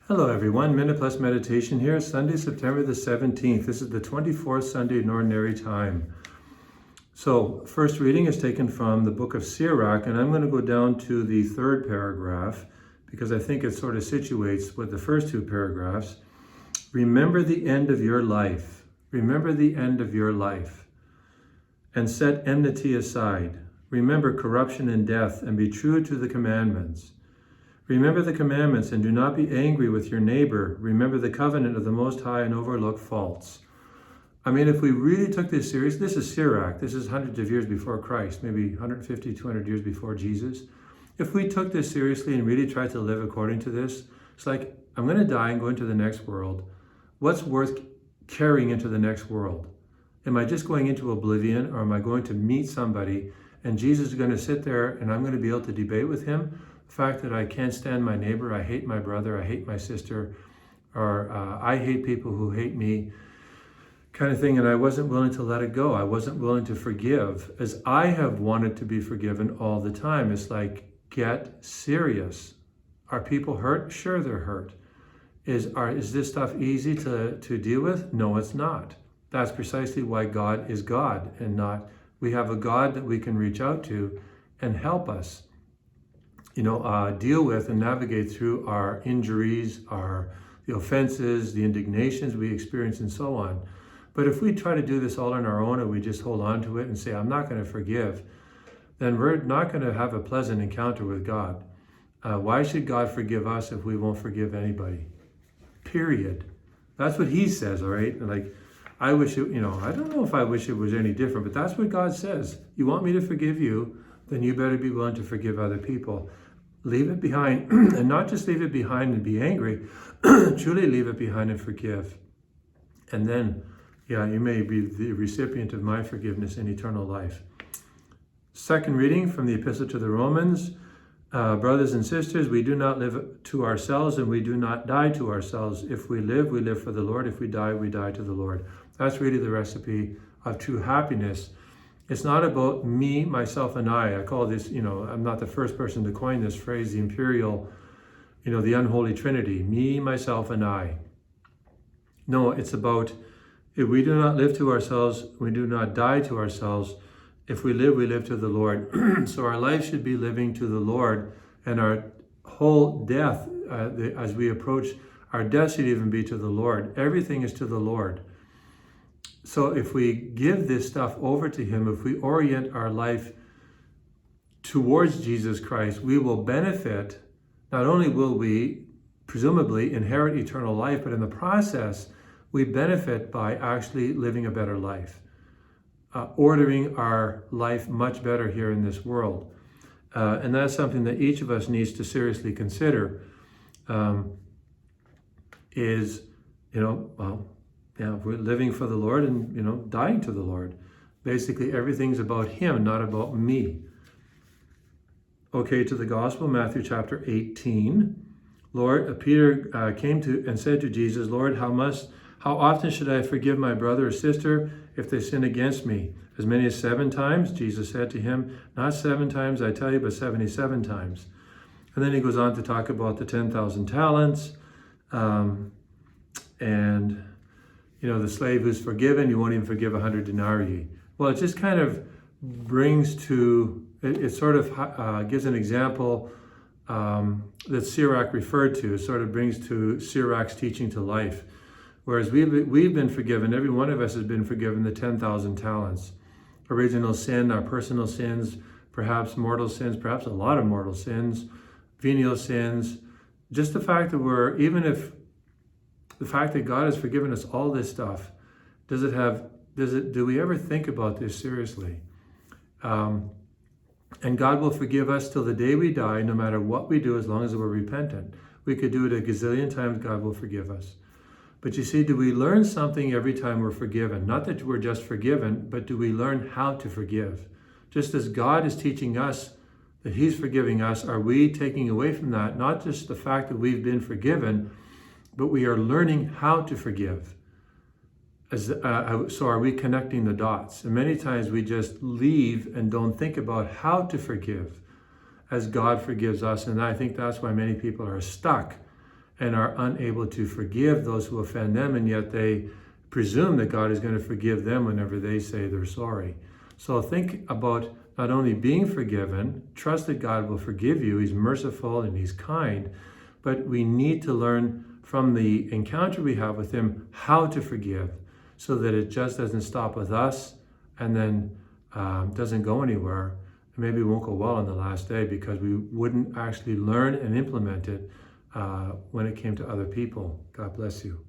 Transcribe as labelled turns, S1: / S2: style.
S1: Hello everyone, Minute Plus Meditation here, Sunday, September the 17th. This is the 24th Sunday in Ordinary Time. So, first reading is taken from the book of Sirach, and I'm going to go down to the third paragraph because I think it sort of situates with the first two paragraphs. Remember the end of your life. Remember the end of your life. And set enmity aside. Remember corruption and death, and be true to the commandments. Remember the commandments and do not be angry with your neighbor. Remember the covenant of the Most High and overlook faults. I mean, if we really took this seriously, this is Sirach. This is hundreds of years before Christ, maybe 150, 200 years before Jesus. If we took this seriously and really tried to live according to this, it's like, I'm going to die and go into the next world. What's worth carrying into the next world? Am I just going into oblivion, or am I going to meet somebody and Jesus is going to sit there and I'm going to be able to debate with him? The fact that I can't stand my neighbor, I hate my brother, I hate my sister, or I hate people who hate me, kind of thing, and I wasn't willing to let it go. I wasn't willing to forgive, as I have wanted to be forgiven all the time. It's like, get serious. Are people hurt? Sure, they're hurt. Is this stuff easy to deal with? No, it's not. That's precisely why God is God, and not, we have a God that we can reach out to and help us deal with and navigate through our injuries, the offenses, the indignations we experience, and so on. But if we try to do this all on our own and we just hold on to it and say, I'm not going to forgive, then we're not going to have a pleasant encounter with God. Why should God forgive us if we won't forgive anybody? Period. That's what he says, all right? Like, I wish it, I don't know if I wish it was any different, but that's what God says. You want me to forgive you, then you better be willing to forgive other people. Leave it behind, and not just leave it behind and be angry, truly leave it behind and forgive. And then, you may be the recipient of my forgiveness in eternal life. Second reading from the Epistle to the Romans. Brothers and sisters, we do not live to ourselves and we do not die to ourselves. If we live for the Lord. If we die to the Lord. That's really the recipe of true happiness. It's not about me, myself, and I. I call this, I'm not the first person to coin this phrase, the imperial, the unholy trinity. Me, myself, and I. No, it's about, if we do not live to ourselves, we do not die to ourselves. If we live to the Lord. So our life should be living to the Lord, and our whole death, as we approach, our death should even be to the Lord. Everything is to the Lord. So if we give this stuff over to him, if we orient our life towards Jesus Christ, we will benefit. Not only will we presumably inherit eternal life, but in the process, we benefit by actually living a better life, ordering our life much better here in this world. And that's something that each of us needs to seriously consider, we're living for the Lord and, dying to the Lord. Basically, everything's about him, not about me. Okay, to the Gospel, Matthew chapter 18. Lord, Peter came to and said to Jesus, Lord, how often should I forgive my brother or sister if they sin against me? As many as 7 times? Jesus said to him, not 7 times, I tell you, but 77 times. And then he goes on to talk about the 10,000 talents, and the slave who's forgiven, you won't even forgive 100 denarii. Well, it just kind of brings to, it sort of gives an example that Sirach referred to. It sort of brings to Sirach's teaching to life. Whereas we've been forgiven, every one of us has been forgiven the 10,000 talents. Original sin, our personal sins, perhaps mortal sins, perhaps a lot of mortal sins, venial sins. Just the fact that the fact that God has forgiven us all this stuff, do we ever think about this seriously? And God will forgive us till the day we die, no matter what we do, as long as we're repentant. We could do it a gazillion times, God will forgive us. But you see, do we learn something every time we're forgiven? Not that we're just forgiven, but do we learn how to forgive? Just as God is teaching us that he's forgiving us, are we taking away from that, not just the fact that we've been forgiven, but we are learning how to forgive. So are we connecting the dots? And many times we just leave and don't think about how to forgive as God forgives us. And I think that's why many people are stuck and are unable to forgive those who offend them, and yet they presume that God is going to forgive them whenever they say they're sorry. So think about not only being forgiven, trust that God will forgive you, He's merciful and He's kind, but we need to learn from the encounter we have with Him how to forgive, so that it just doesn't stop with us and then doesn't go anywhere. Maybe it won't go well on the last day because we wouldn't actually learn and implement it when it came to other people. God bless you.